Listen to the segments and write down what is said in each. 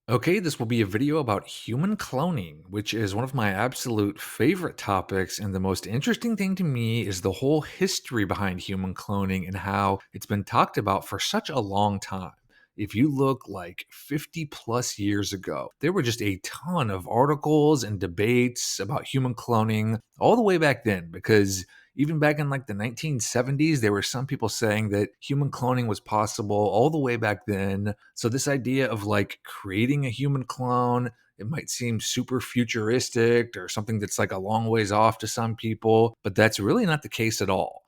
Okay, this will be a video about human cloning, which is one of my absolute favorite topics. And the most interesting thing to me is the whole history behind human cloning and how it's been talked about for such a long time. If you look like 50 plus years ago, there were just a ton of articles and debates about human cloning all the way back then, because even back in like the 1970s, there were some people saying that human cloning was possible all the way back then. So, this idea of like creating a human clone, it might seem super futuristic or something that's like a long ways off to some people, but that's really not the case at all.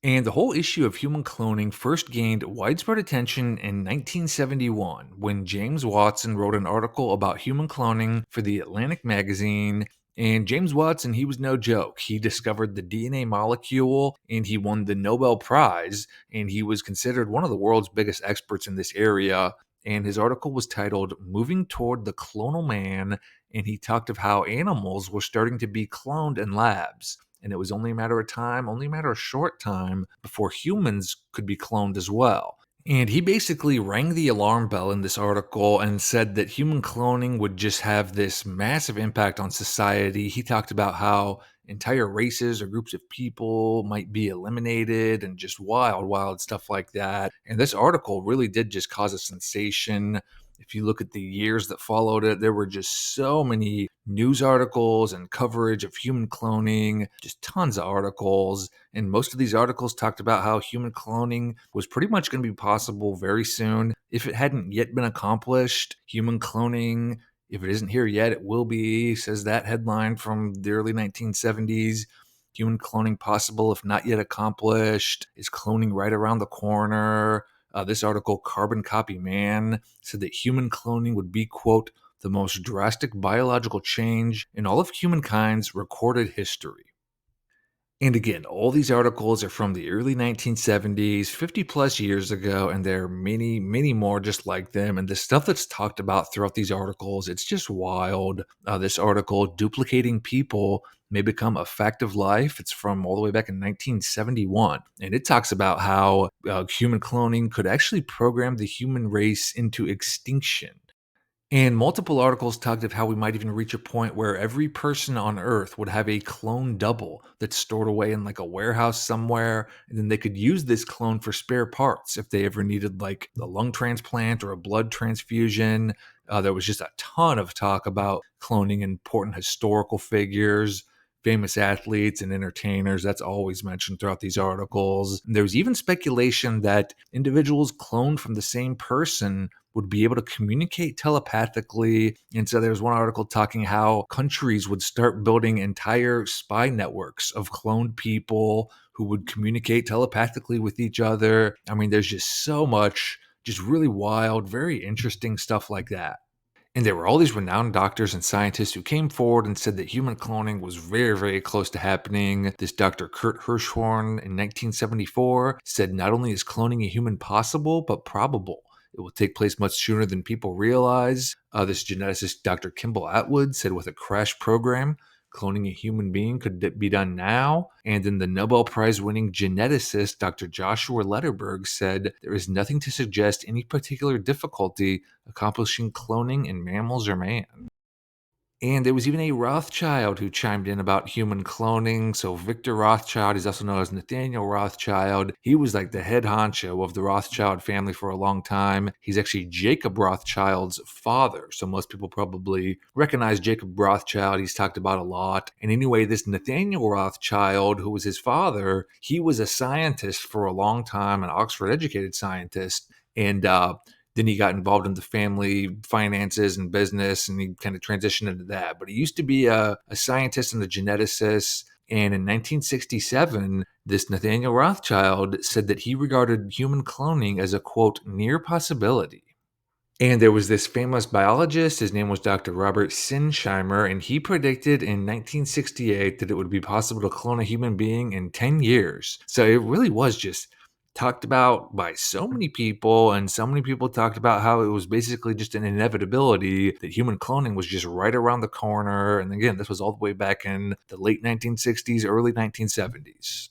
And the whole issue of human cloning first gained widespread attention in 1971 when James Watson wrote an article about human cloning for the Atlantic magazine. And James Watson, he was no joke. He discovered the DNA molecule and he won the Nobel Prize. And he was considered one of the world's biggest experts in this area. And his article was titled Moving Toward the Clonal Man. And he talked of how animals were starting to be cloned in labs, and it was only a matter of time, only a matter of short time before humans could be cloned as well. And he basically rang the alarm bell in this article and said that human cloning would just have this massive impact on society. He talked about how entire races or groups of people might be eliminated and just wild, wild stuff like that. And this article really did just cause a sensation. If you look at the years that followed it, there were just so many news articles and coverage of human cloning, just tons of articles. And most of these articles talked about how human cloning was pretty much going to be possible very soon. If it hadn't yet been accomplished, human cloning, if it isn't here yet, it will be, says that headline from the early 1970s. Human cloning possible if not yet accomplished. Is cloning right around the corner? This article, Carbon Copy Man, said that human cloning would be, quote, the most drastic biological change in all of humankind's recorded history. And again, all these articles are from the early 1970s, 50 plus years ago, and there are many, many more just like them. And the stuff that's talked about throughout these articles, it's just wild. This article, Duplicating People May Become a Fact of Life, it's from all the way back in 1971. And it talks about how human cloning could actually program the human race into extinction. And multiple articles talked of how we might even reach a point where every person on Earth would have a clone double that's stored away in like a warehouse somewhere. And then they could use this clone for spare parts if they ever needed like a lung transplant or a blood transfusion. There was just a ton of talk about cloning important historical figures, famous athletes, and entertainers. That's always mentioned throughout these articles. And there was even speculation that individuals cloned from the same person would be able to communicate telepathically. And so there's one article talking how countries would start building entire spy networks of cloned people who would communicate telepathically with each other. I mean, there's just so much, just really wild, very interesting stuff like that. And there were all these renowned doctors and scientists who came forward and said that human cloning was very, very close to happening. This Dr. Kurt Hirschhorn in 1974 said not only is cloning a human possible, but probable. It will take place much sooner than people realize. This geneticist, Dr. Kimball Atwood, said with a crash program, cloning a human being could be done now. And then the Nobel Prize winning geneticist, Dr. Joshua Lederberg, said there is nothing to suggest any particular difficulty accomplishing cloning in mammals or man. And there was even a Rothschild who chimed in about human cloning. So Victor Rothschild, he's also known as Nathaniel Rothschild. He was like the head honcho of the Rothschild family for a long time. He's actually Jacob Rothschild's father. So most people probably recognize Jacob Rothschild. He's talked about a lot. And anyway, this Nathaniel Rothschild, who was his father, he was a scientist for a long time, an Oxford educated scientist. And then he got involved in the family finances and business, and he kind of transitioned into that. But he used to be a scientist and a geneticist. And in 1967, this Nathaniel Rothschild said that he regarded human cloning as a, quote, near possibility. And there was this famous biologist, his name was Dr. Robert Sinsheimer, and he predicted in 1968 that it would be possible to clone a human being in 10 years. So it really was just talked about by so many people, and so many people talked about how it was basically just an inevitability that human cloning was just right around the corner. And again, this was all the way back in the late 1960s, early 1970s.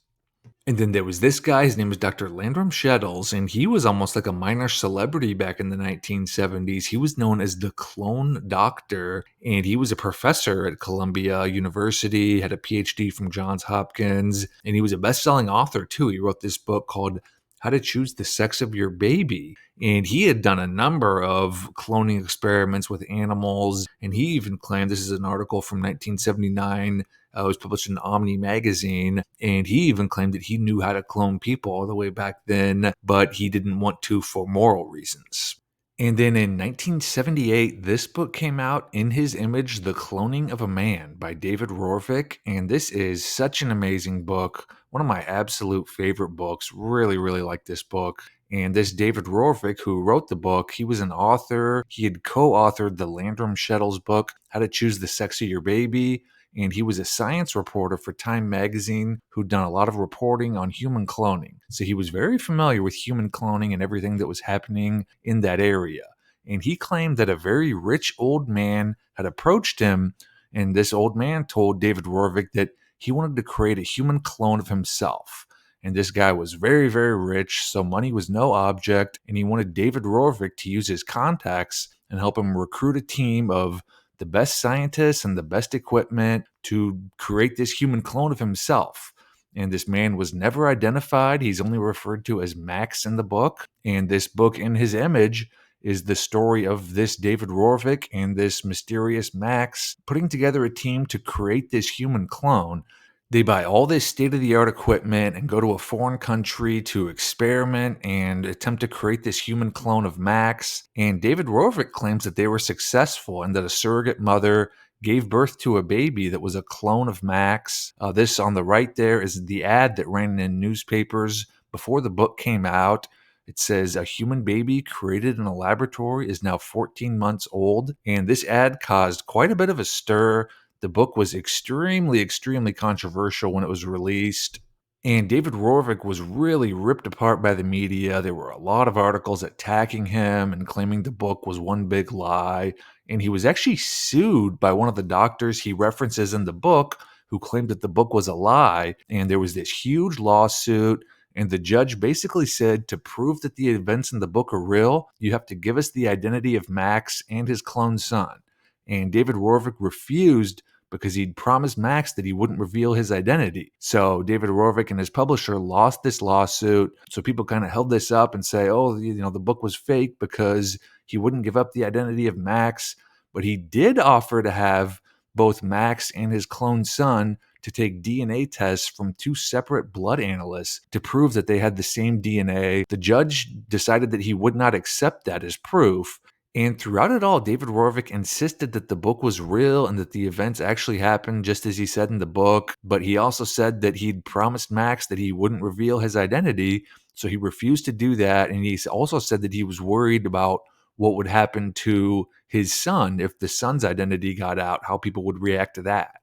And then there was this guy, his name was Dr. Landrum Shettles, and he was almost like a minor celebrity back in the 1970s. He was known as the clone doctor, and he was a professor at Columbia University, had a PhD from Johns Hopkins, and he was a best-selling author too. He wrote this book called How to Choose the Sex of Your Baby. And he had done a number of cloning experiments with animals, and he even claimed, this is an article from 1979, it was published in Omni magazine, and he even claimed that he knew how to clone people all the way back then, but he didn't want to for moral reasons. And then in 1978, this book came out, In His Image, The Cloning of a Man by David Rorvik. And this is such an amazing book. One of my absolute favorite books. Really, really like this book. And this David Rorvik, who wrote the book, he was an author. He had co-authored the Landrum Shettles book, How to Choose the Sex of Your Baby. And he was a science reporter for Time magazine who'd done a lot of reporting on human cloning. So he was very familiar with human cloning and everything that was happening in that area. And he claimed that a very rich old man had approached him, and this old man told David Rorvik that he wanted to create a human clone of himself. And this guy was very, very rich, so money was no object, and he wanted David Rorvik to use his contacts and help him recruit a team of the best scientists and the best equipment to create this human clone of himself. And this man was never identified. He's only referred to as Max in the book. And this book, In His Image, is the story of this David Rorvik and this mysterious Max putting together a team to create this human clone. They buy all this state of the art equipment and go to a foreign country to experiment and attempt to create this human clone of Max. And David Rorvik claims that they were successful and that a surrogate mother gave birth to a baby that was a clone of Max. This on the right there is the ad that ran in newspapers before the book came out. It says a human baby created in a laboratory is now 14 months old. And this ad caused quite a bit of a stir. The book was extremely, extremely controversial when it was released. And David Rorvik was really ripped apart by the media. There were a lot of articles attacking him and claiming the book was one big lie. And he was actually sued by one of the doctors he references in the book who claimed that the book was a lie. And there was this huge lawsuit. And the judge basically said, to prove that the events in the book are real, you have to give us the identity of Max and his clone son. And David Rorvik refused because he'd promised Max that he wouldn't reveal his identity. So David Rorvik and his publisher lost this lawsuit. So people kind of held this up and say, oh, the book was fake because he wouldn't give up the identity of Max. But he did offer to have both Max and his clone son to take DNA tests from two separate blood analysts to prove that they had the same DNA. The judge decided that he would not accept that as proof. And throughout it all, David Rorvik insisted that the book was real and that the events actually happened just as he said in the book. But he also said that he'd promised Max that he wouldn't reveal his identity. So he refused to do that. And he also said that he was worried about what would happen to his son if the son's identity got out, how people would react to that.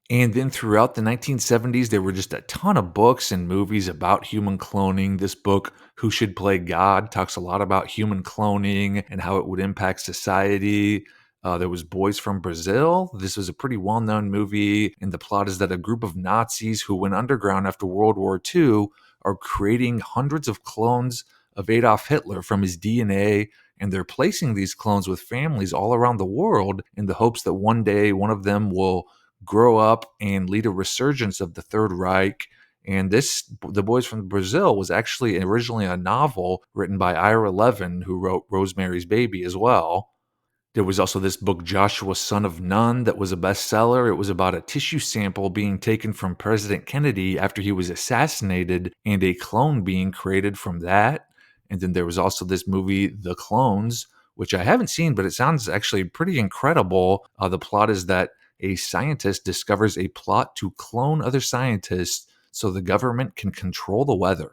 And then throughout the 1970s, there were just a ton of books and movies about human cloning. This book, Who Should Play God, talks a lot about human cloning and how it would impact society. There was Boys from Brazil. This was a pretty well-known movie, and the plot is that a group of Nazis who went underground after World War II are creating hundreds of clones of Adolf Hitler from his DNA, and they're placing these clones with families all around the world in the hopes that one day one of them will grow up and lead a resurgence of the Third Reich. And The Boys from Brazil, was actually originally a novel written by Ira Levin, who wrote Rosemary's Baby as well. There was also this book, Joshua, Son of None, that was a bestseller. It was about a tissue sample being taken from President Kennedy after he was assassinated and a clone being created from that. And then there was also this movie, The Clones, which I haven't seen, but it sounds actually pretty incredible. The plot is that a scientist discovers a plot to clone other scientists so the government can control the weather.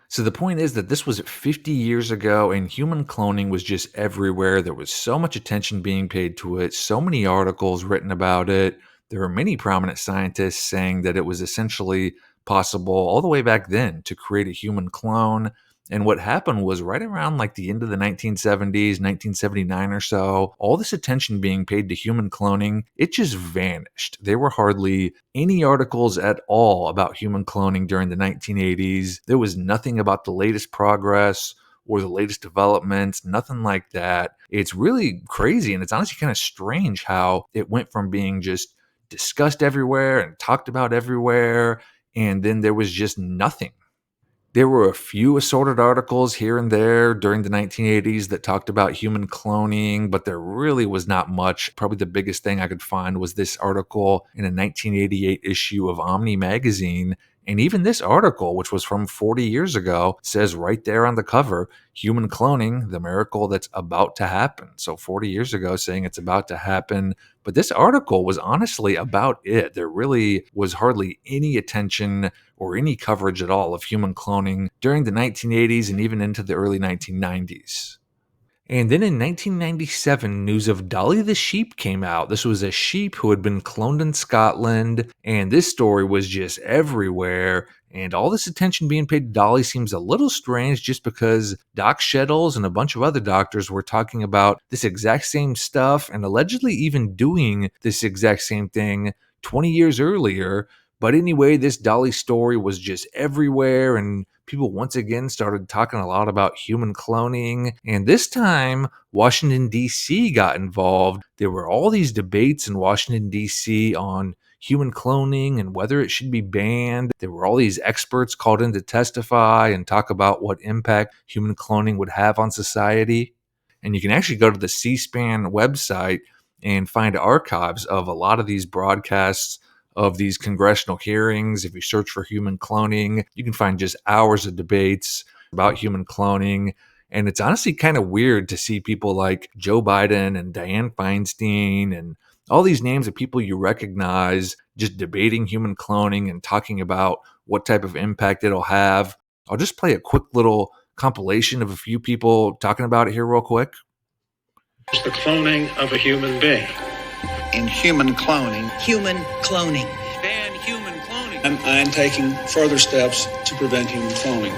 So the point is that this was 50 years ago and human cloning was just everywhere. There was so much attention being paid to it, so many articles written about it. There were many prominent scientists saying that it was essentially possible all the way back then to create a human clone. And what happened was right around like the end of the 1970s, 1979 or so, all this attention being paid to human cloning, it just vanished. There were hardly any articles at all about human cloning during the 1980s. There was nothing about the latest progress or the latest developments, nothing like that. It's really crazy. And it's honestly kind of strange how it went from being just discussed everywhere and talked about everywhere. And then there was just nothing. There were a few assorted articles here and there during the 1980s that talked about human cloning, but there really was not much. Probably the biggest thing I could find was this article in a 1988 issue of Omni magazine. And even this article, which was from 40 years ago, says right there on the cover, human cloning, the miracle that's about to happen. So 40 years ago, saying it's about to happen. But this article was honestly about it. There really was hardly any attention or any coverage at all of human cloning during the 1980s and even into the early 1990s. And then in 1997, news of Dolly the sheep came out. This was a sheep who had been cloned in Scotland, and this story was just everywhere. And all this attention being paid to Dolly seems a little strange just because Doc Shettles and a bunch of other doctors were talking about this exact same stuff and allegedly even doing this exact same thing 20 years earlier. But anyway, this Dolly story was just everywhere, and people once again started talking a lot about human cloning. And this time, Washington, D.C. got involved. There were all these debates in Washington, D.C. on human cloning and whether it should be banned. There were all these experts called in to testify and talk about what impact human cloning would have on society. And you can actually go to the C-SPAN website and find archives of a lot of these broadcasts of these congressional hearings. If you search for human cloning, you can find just hours of debates about human cloning. And it's honestly kind of weird to see people like Joe Biden and Dianne Feinstein and all these names of people you recognize just debating human cloning and talking about what type of impact it'll have. I'll just play a quick little compilation of a few people talking about it here real quick. It's the cloning of a human being. In human cloning. Human cloning. Ban human cloning. I'm taking further steps to prevent human cloning.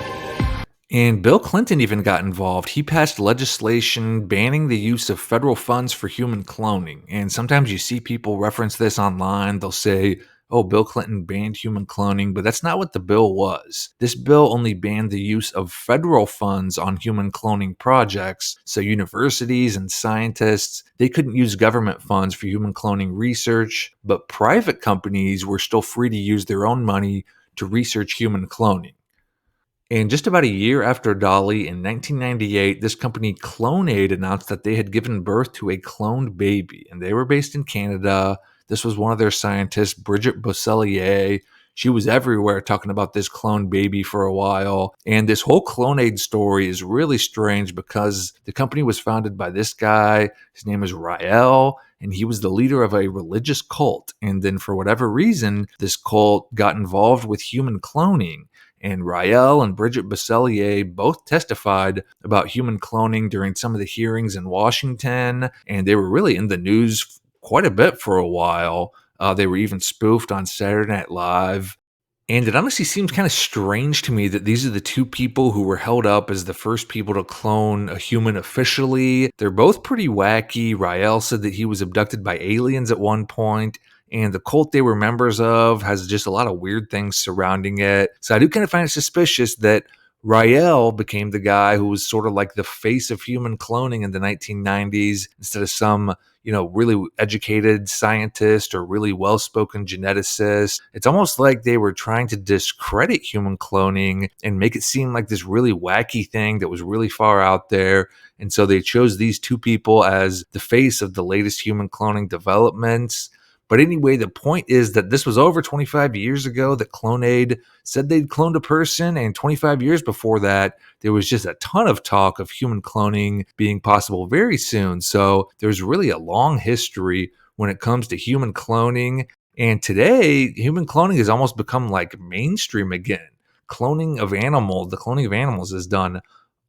And Bill Clinton even got involved. He passed legislation banning the use of federal funds for human cloning. And sometimes you see people reference this online. They'll say, oh, Bill Clinton banned human cloning, but that's not what the bill was. This bill only banned the use of federal funds on human cloning projects. So universities and scientists, they couldn't use government funds for human cloning research, but private companies were still free to use their own money to research human cloning. And just about a year after Dolly, in 1998, this company Clonaid announced that they had given birth to a cloned baby, and they were based in Canada. This was one of their scientists, Bridget Bosselier. She was everywhere talking about this cloned baby for a while. And this whole Clonaid story is really strange because the company was founded by this guy. His name is Rael, and he was the leader of a religious cult. And then for whatever reason, this cult got involved with human cloning. And Rael and Bridget Bosselier both testified about human cloning during some of the hearings in Washington, and they were really in the news quite a bit for a while. They were even spoofed on Saturday Night Live. And it honestly seems kind of strange to me that these are the two people who were held up as the first people to clone a human officially. They're both pretty wacky. Rael said that he was abducted by aliens at one point, and the cult they were members of has just a lot of weird things surrounding it. So I do kind of find it suspicious that Rael became the guy who was sort of like the face of human cloning in the 1990s instead of some, really educated scientist or really well-spoken geneticist. It's almost like they were trying to discredit human cloning and make it seem like this really wacky thing that was really far out there. And so they chose these two people as the face of the latest human cloning developments. But anyway, the point is that this was over 25 years ago that Clonaid said they'd cloned a person, and 25 years before that, there was just a ton of talk of human cloning being possible very soon. So there's really a long history when it comes to human cloning. And today, human cloning has almost become like mainstream again. The cloning of animals is done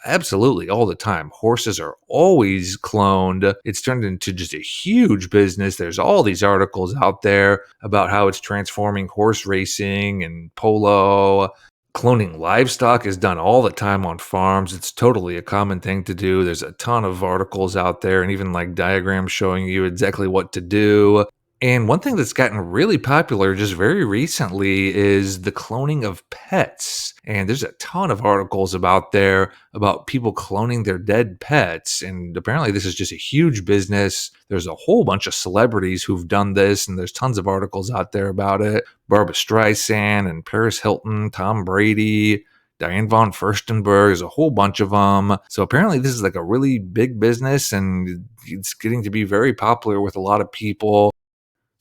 absolutely all the time. Horses are always cloned. It's turned into just a huge business. There's all these articles out there about how it's transforming horse racing and polo. Cloning livestock is done all the time on farms. It's totally a common thing to do. There's a ton of articles out there and even like diagrams showing you exactly what to do. And one thing that's gotten really popular just very recently is the cloning of pets. And there's a ton of articles about there about people cloning their dead pets. And apparently, this is just a huge business. There's a whole bunch of celebrities who've done this, and there's tons of articles out there about it. Barbara Streisand and Paris Hilton, Tom Brady, Diane von Furstenberg, there's a whole bunch of them. So apparently this is like a really big business and it's getting to be very popular with a lot of people.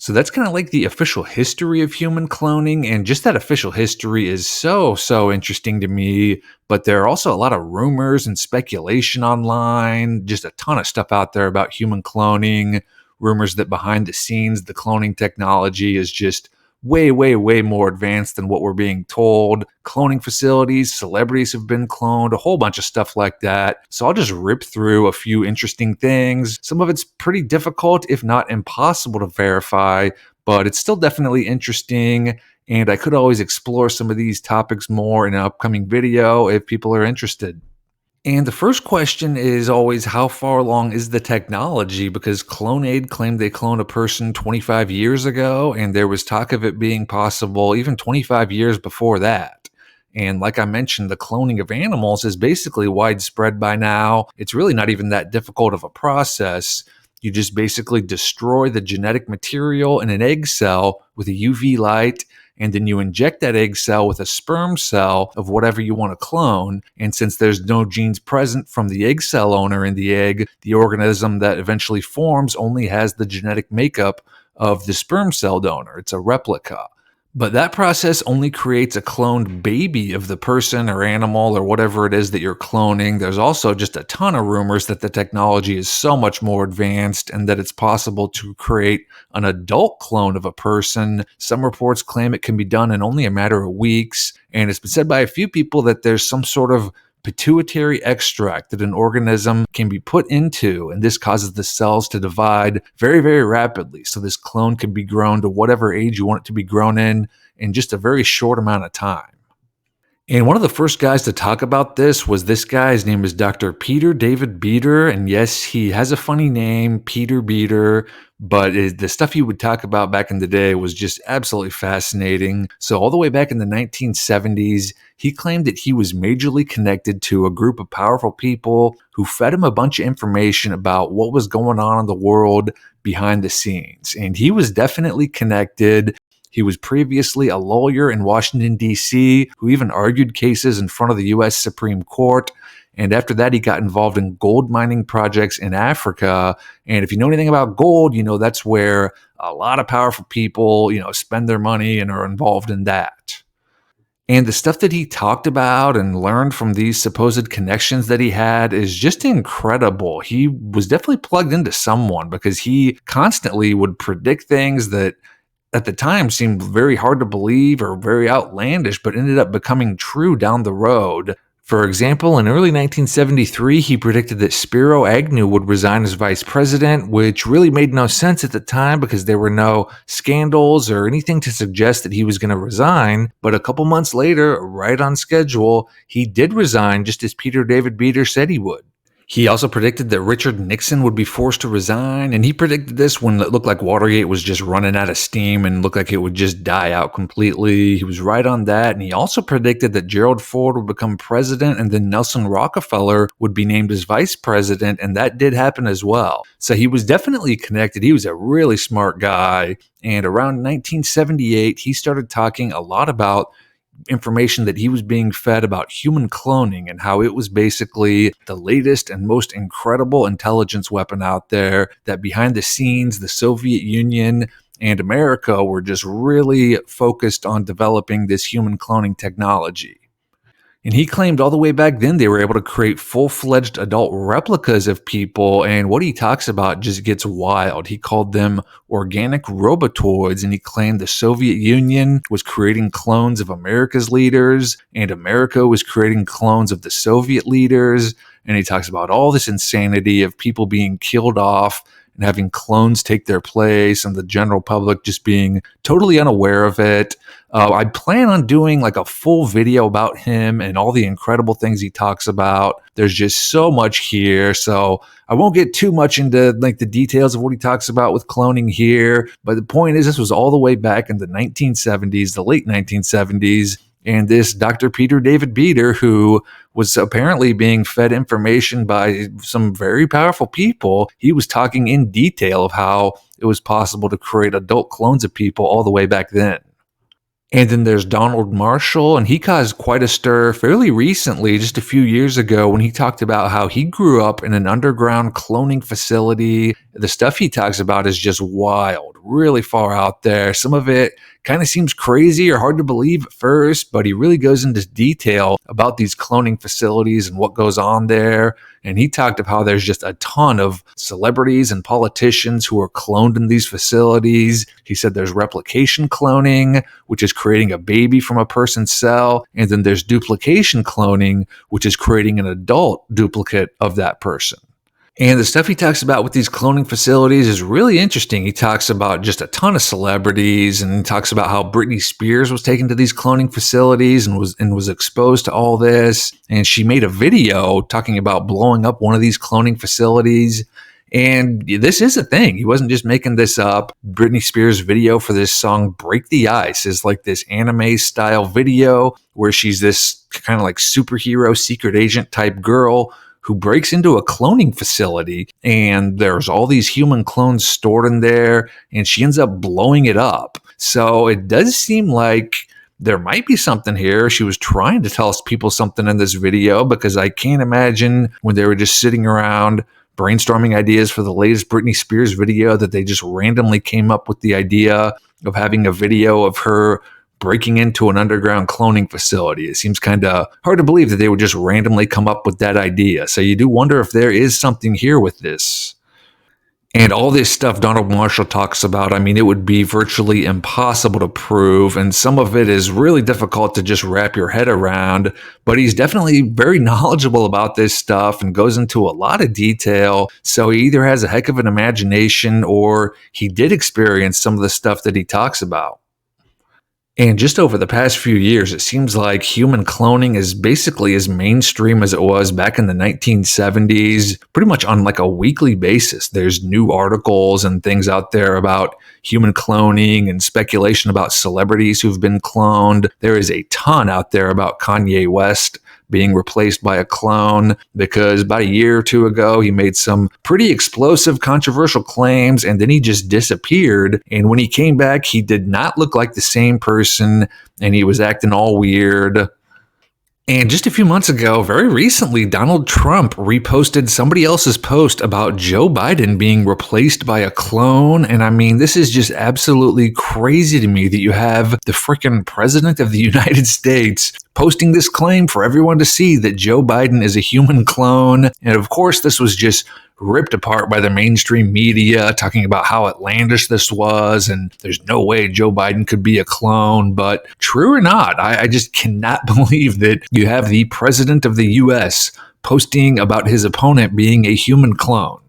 So that's kind of like the official history of human cloning, and just that official history is so interesting to me. But there are also a lot of rumors and speculation online, just a ton of stuff out there about human cloning, rumors that behind the scenes, the cloning technology is just way more advanced than what we're being told. Cloning facilities, celebrities have been cloned, a whole bunch of stuff like that. So I'll just rip through a few interesting things. Some of it's pretty difficult, if not impossible to verify, but it's still definitely interesting. And I could always explore some of these topics more in an upcoming video if people are interested. And the first question is always, how far along is the technology? Because Clonaid claimed they cloned a person 25 years ago, and there was talk of it being possible even 25 years before that. And like I mentioned, the cloning of animals is basically widespread by now. It's really not even that difficult of a process. You just basically destroy the genetic material in an egg cell with a UV light, and then you inject that egg cell with a sperm cell of whatever you want to clone. And since there's no genes present from the egg cell owner in the egg, the organism that eventually forms only has the genetic makeup of the sperm cell donor. It's a replica. But that process only creates a cloned baby of the person or animal or whatever it is that you're cloning. There's also just a ton of rumors that the technology is so much more advanced and that it's possible to create an adult clone of a person. Some reports claim it can be done in only a matter of weeks. And it's been said by a few people that there's some sort of pituitary extract that an organism can be put into, and this causes the cells to divide very rapidly. So this clone can be grown to whatever age you want it to be grown in just a very short amount of time. And one of the first guys to talk about this was this guy. His name is Dr. Peter David Beater. And yes, he has a funny name, Peter Beater, but the stuff he would talk about back in the day was just absolutely fascinating. So all the way back in the 1970s, he claimed that he was majorly connected to a group of powerful people who fed him a bunch of information about what was going on in the world behind the scenes. And he was definitely connected. He was previously a lawyer in Washington, D.C., who even argued cases in front of the U.S. Supreme Court. And after that, he got involved in gold mining projects in Africa. And if you know anything about gold, you know that's where a lot of powerful people, spend their money and are involved in that. And the stuff that he talked about and learned from these supposed connections that he had is just incredible. He was definitely plugged into someone because he constantly would predict things that at the time seemed very hard to believe or very outlandish, but ended up becoming true down the road. For example, in early 1973, he predicted that Spiro Agnew would resign as vice president, which really made no sense at the time because there were no scandals or anything to suggest that he was going to resign. But a couple months later, right on schedule, he did resign just as Peter David Beater said he would. He also predicted that Richard Nixon would be forced to resign, and he predicted this when it looked like Watergate was just running out of steam and looked like it would just die out completely. He was right on that, and he also predicted that Gerald Ford would become president and then Nelson Rockefeller would be named as vice president, and that did happen as well. So he was definitely connected. He was a really smart guy, and around 1978, he started talking a lot about information that he was being fed about human cloning and how it was basically the latest and most incredible intelligence weapon out there, that behind the scenes, the Soviet Union and America were just really focused on developing this human cloning technology. And he claimed all the way back then they were able to create full-fledged adult replicas of people, and what he talks about just gets wild. He called them organic robotoids, and he claimed the Soviet Union was creating clones of America's leaders, and America was creating clones of the Soviet leaders, and he talks about all this insanity of people being killed off and having clones take their place and the general public just being totally unaware of it. I plan on doing like a full video about him and all the incredible things he talks about. There's just so much here. So I won't get too much into like the details of what he talks about with cloning here. But the point is, this was all the way back in the 1970s, the late 1970s. And this Dr. Peter David Beater, who was apparently being fed information by some very powerful people, he was talking in detail of how it was possible to create adult clones of people all the way back then. And then there's Donald Marshall, and he caused quite a stir fairly recently, just a few years ago, when he talked about how he grew up in an underground cloning facility. The stuff he talks about is just wild, really far out there. Some of it kind of seems crazy or hard to believe at first, but he really goes into detail about these cloning facilities and what goes on there. And he talked of how there's just a ton of celebrities and politicians who are cloned in these facilities. He said there's replication cloning, which is creating a baby from a person's cell. And then there's duplication cloning, which is creating an adult duplicate of that person. And the stuff he talks about with these cloning facilities is really interesting. He talks about just a ton of celebrities and talks about how Britney Spears was taken to these cloning facilities and was exposed to all this. And she made a video talking about blowing up one of these cloning facilities. And this is a thing. He wasn't just making this up. Britney Spears' video for this song Break the Ice is like this anime style video where she's this kind of like superhero secret agent type girl who breaks into a cloning facility, and there's all these human clones stored in there, and she ends up blowing it up. So it does seem like there might be something here. She was trying to tell people something in this video, because I can't imagine when they were just sitting around brainstorming ideas for the latest Britney Spears video that they just randomly came up with the idea of having a video of her breaking into an underground cloning facility. It seems kind of hard to believe that they would just randomly come up with that idea. So you do wonder if there is something here with this. And all this stuff Donald Marshall talks about, I mean, it would be virtually impossible to prove, and some of it is really difficult to just wrap your head around, but he's definitely very knowledgeable about this stuff and goes into a lot of detail. So he either has a heck of an imagination or he did experience some of the stuff that he talks about. And just over the past few years, it seems like human cloning is basically as mainstream as it was back in the 1970s, pretty much on like a weekly basis. There's new articles and things out there about human cloning and speculation about celebrities who've been cloned. There is a ton out there about Kanye West being replaced by a clone, because about a year or two ago, he made some pretty explosive, controversial claims, and then he just disappeared. And when he came back, he did not look like the same person, and he was acting all weird. And just a few months ago, very recently, Donald Trump reposted somebody else's post about Joe Biden being replaced by a clone. And I mean, this is just absolutely crazy to me that you have the freaking president of the United States posting this claim for everyone to see that Joe Biden is a human clone. And of course, this was just ripped apart by the mainstream media, talking about how outlandish this was, and there's no way Joe Biden could be a clone. But true or not, I just cannot believe that you have the president of the US posting about his opponent being a human clone.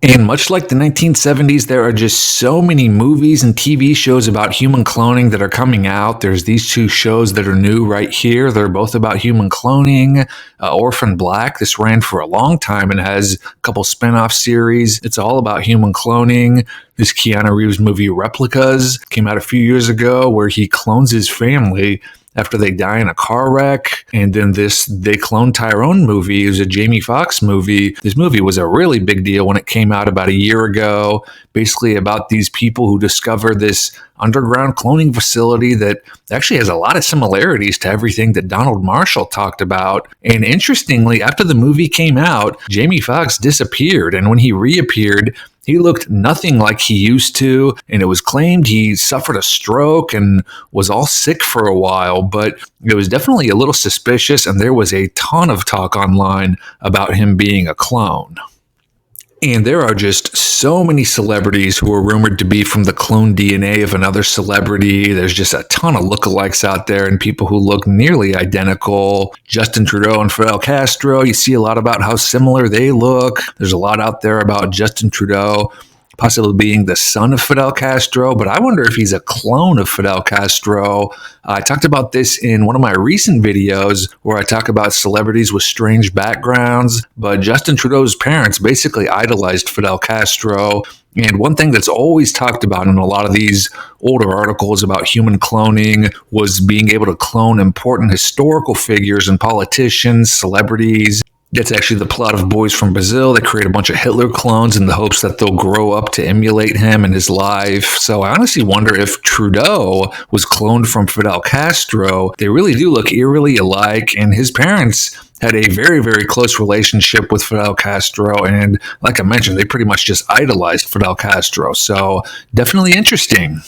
And much like the 1970s, there are just so many movies and TV shows about human cloning that are coming out. There's these two shows that are new right here. They're both about human cloning. Orphan Black, this ran for a long time and has a couple spin-off series. It's all about human cloning. This Keanu Reeves movie, Replicas, came out a few years ago, where he clones his family after they die in a car wreck. And then this They Clone Tyrone movie is a Jamie Foxx movie. This movie was a really big deal when it came out about a year ago, basically about these people who discovered this underground cloning facility that actually has a lot of similarities to everything that Donald Marshall talked about. And interestingly, after the movie came out, Jamie Foxx disappeared. And when he reappeared, he looked nothing like he used to, and it was claimed he suffered a stroke and was all sick for a while, but it was definitely a little suspicious, and there was a ton of talk online about him being a clone. And there are just so many celebrities who are rumored to be from the clone DNA of another celebrity. There's just a ton of lookalikes out there and people who look nearly identical. Justin Trudeau and Fidel Castro, you see a lot about how similar they look. There's a lot out there about Justin Trudeau possibly being the son of Fidel Castro, but I wonder if he's a clone of Fidel Castro. I talked about this in one of my recent videos where I talk about celebrities with strange backgrounds, but Justin Trudeau's parents basically idolized Fidel Castro. And one thing that's always talked about in a lot of these older articles about human cloning was being able to clone important historical figures and politicians, celebrities. That's actually the plot of Boys from Brazil. They create a bunch of Hitler clones in the hopes that they'll grow up to emulate him and his life. So I honestly wonder if Trudeau was cloned from Fidel Castro. They really do look eerily alike, and his parents had a very, very close relationship with Fidel Castro. And like I mentioned, they pretty much just idolized Fidel Castro. So definitely interesting.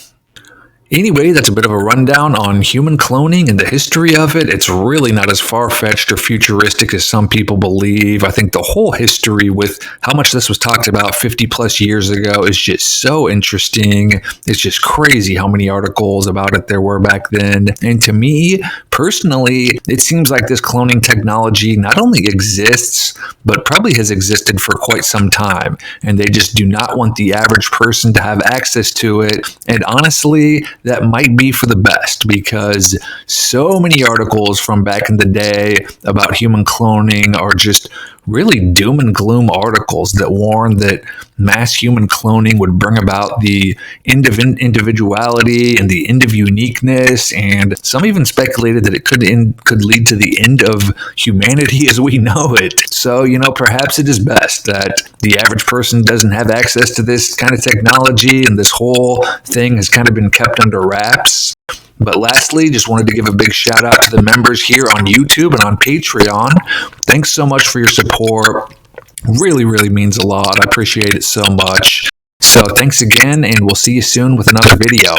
Anyway, that's a bit of a rundown on human cloning and the history of it. It's really not as far-fetched or futuristic as some people believe. I think the whole history with how much this was talked about 50 plus years ago is just so interesting. It's just crazy how many articles about it there were back then. And to me, personally, it seems like this cloning technology not only exists, but probably has existed for quite some time. And they just do not want the average person to have access to it. And honestly, that might be for the best, because so many articles from back in the day about human cloning are just really doom and gloom articles that warn that mass human cloning would bring about the end of individuality and the end of uniqueness, and some even speculated that it could lead to the end of humanity as we know it. So, perhaps it is best that the average person doesn't have access to this kind of technology, and this whole thing has kind of been kept under wraps. But lastly, just wanted to give a big shout out to the members here on YouTube and on Patreon. Thanks so much for your support. Really, really means a lot. I appreciate it so much. So thanks again, and we'll see you soon with another video.